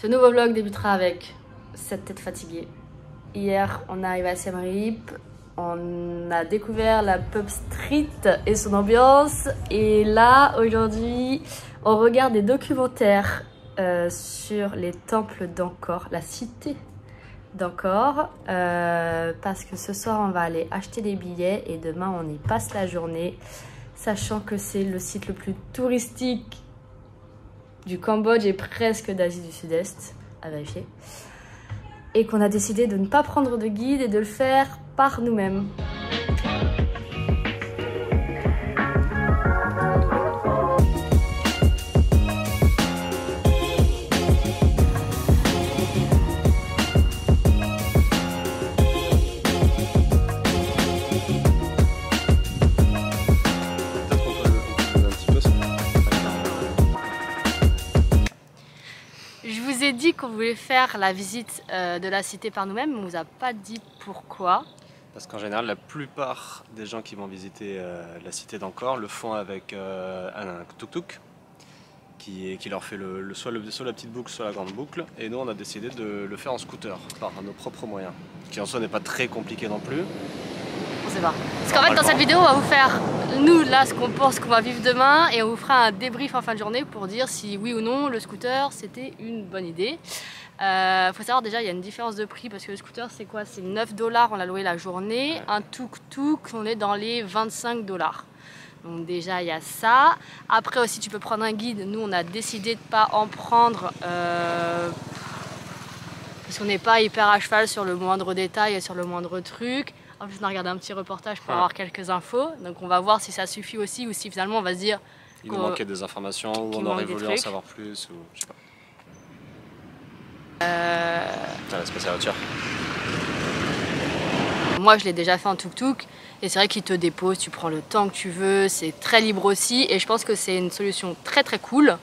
Ce nouveau vlog débutera avec cette tête fatiguée. Hier, on est arrivé à Siem Reap, on a découvert la pub street et son ambiance. Et là, aujourd'hui, on regarde des documentaires sur les temples d'Angkor, la cité d'Angkor. Parce que ce soir, on va aller acheter des billets et demain, on y passe la journée. Sachant que c'est le site le plus touristique du Cambodge et presque d'Asie du Sud-Est, à vérifier. Et qu'on a décidé de ne pas prendre de guide et de le faire par nous-mêmes. Je vous ai dit qu'on voulait faire la visite de la cité par nous-mêmes, mais on ne vous a pas dit pourquoi. Parce qu'en général, la plupart des gens qui vont visiter la cité d'Angkor le font avec un tuk-tuk qui leur fait soit la petite boucle, soit la grande boucle. Et nous, on a décidé de le faire en scooter, par nos propres moyens. Qui en soi n'est pas très compliqué non plus. On sait pas. Parce qu'en fait, dans cette vidéo, on va vous faire, nous, là, ce qu'on pense qu'on va vivre demain. Et on vous fera un débrief en fin de journée pour dire si oui ou non, le scooter, c'était une bonne idée. Faut savoir déjà, il y a une différence de prix parce que le scooter, c'est quoi? C'est 9 $, on l'a loué la journée. Ouais. Un tuk-tuk, on est dans les 25 $. Donc déjà, il y a ça. Après aussi, tu peux prendre un guide. Nous, on a décidé de ne pas en prendre parce qu'on n'est pas hyper à cheval sur le moindre détail et sur le moindre truc. En plus, on a regardé un petit reportage pour avoir quelques infos. Donc on va voir si ça suffit aussi ou si finalement on va se dire il nous manquait des informations ou on aurait voulu en savoir plus ou je sais pas. Laisse passer la voiture. Moi, je l'ai déjà fait en tuk-tuk et c'est vrai qu'il te dépose, tu prends le temps que tu veux, c'est très libre aussi et je pense que c'est une solution très très cool.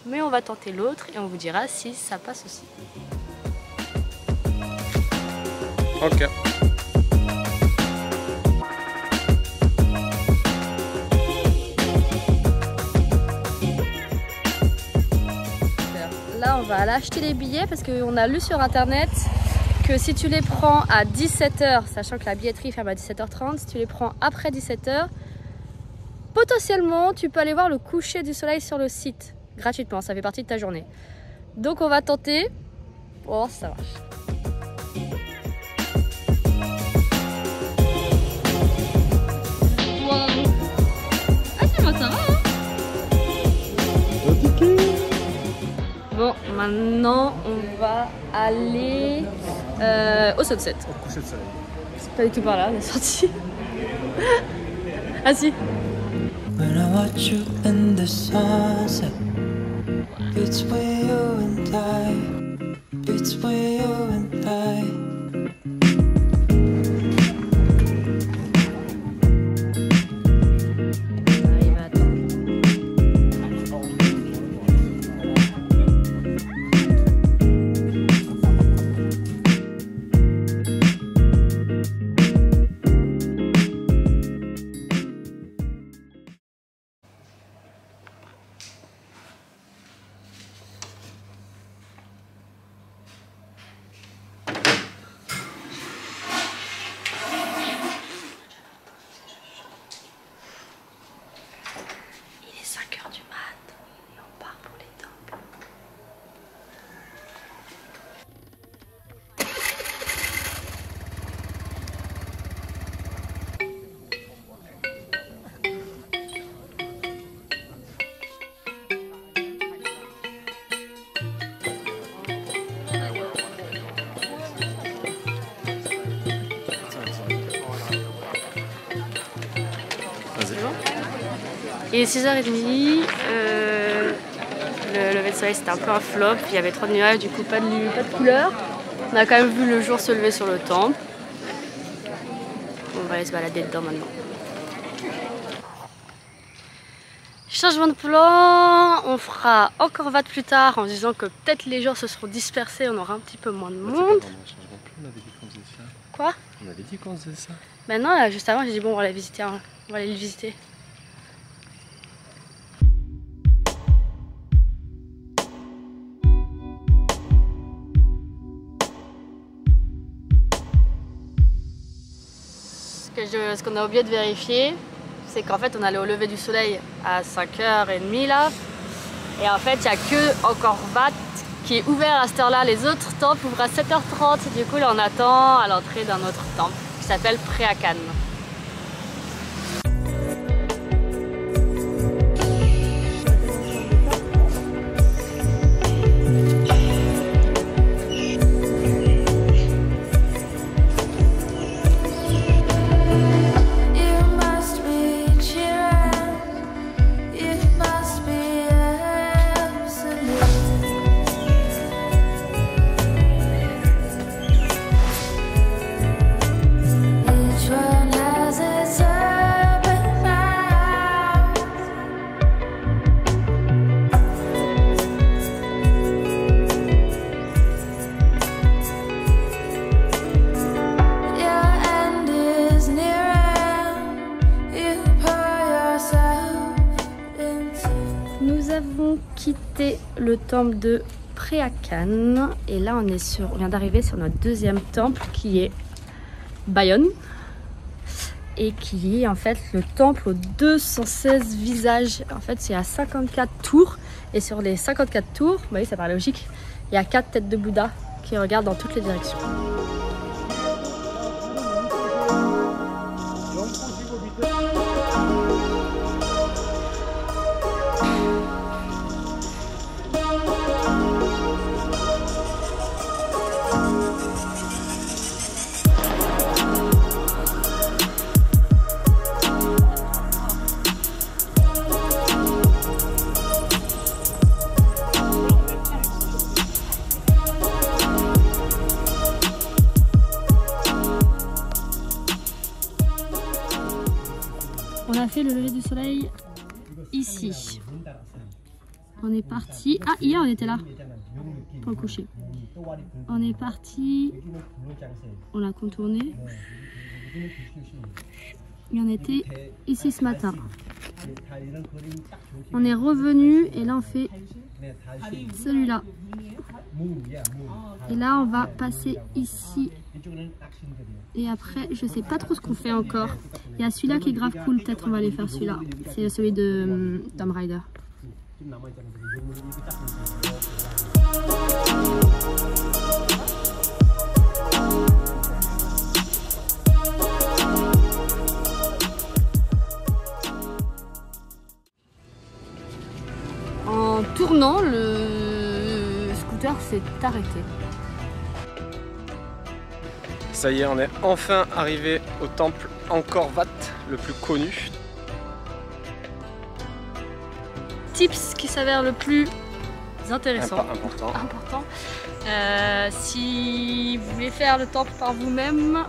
Mais on va tenter l'autre et on vous dira si ça passe aussi. Ok. Là, on va aller acheter les billets parce qu'on a lu sur internet que si tu les prends à 17 h, sachant que la billetterie ferme à 17 h 30, si tu les prends après 17 h, potentiellement tu peux aller voir le coucher du soleil sur le site gratuitement, ça fait partie de ta journée. Donc on va tenter pour voir si ça marche. Wow. Ah, ça va, hein? Bon, maintenant on va aller au sunset. Au coucher de soleil. C'est pas du tout par là, on est sorti. Ah si. When I watch you in the sunset, between you and I, between you and I. Il est 6 h 30, le lever de soleil c'était un peu un flop, il y avait trop de nuages, du coup pas de couleur. On a quand même vu le jour se lever sur le temple. On va aller se balader dedans maintenant. Changement de plan, on fera encore VAT plus tard en se disant que peut-être les gens se seront dispersés, on aura un petit peu moins de monde. On avait dit qu'on faisait ça. Quoi? On avait dit qu'on faisait ça. Maintenant, là, juste avant, j'ai dit bon, on va aller visiter, on va aller le visiter. ce qu'on a oublié de vérifier, c'est qu'en fait on allait au lever du soleil à 5h30 là. Et en fait il n'y a que Angkor Wat qui est ouvert à cette heure là. Les autres temples ouvrent à 7h30. Du coup là on attend à l'entrée d'un autre temple qui s'appelle Preah Khan. Nous avons quitté le temple de Preah Khan et là on vient d'arriver sur notre deuxième temple qui est Bayon et qui est en fait le temple aux 216 visages. En fait c'est à 54 tours et sur les 54 tours, vous voyez ça paraît logique, il y a 4 têtes de Bouddha qui regardent dans toutes les directions. On a fait le lever du soleil ici. On est parti. Ah, hier on était là pour le coucher. On est parti. On a contourné. Et on était ici ce matin. On est revenu et là on fait celui-là. Et là on va passer ici. Et après, je sais pas trop ce qu'on fait encore. Il y a celui-là qui est grave cool, peut-être on va aller faire celui-là. C'est celui de Tomb Raider. En tournant, le scooter s'est arrêté. Ça y est, on est enfin arrivé au temple Angkor Wat, le plus connu. Tips qui s'avère le plus intéressant. Important. Si vous voulez faire le temple par vous-même,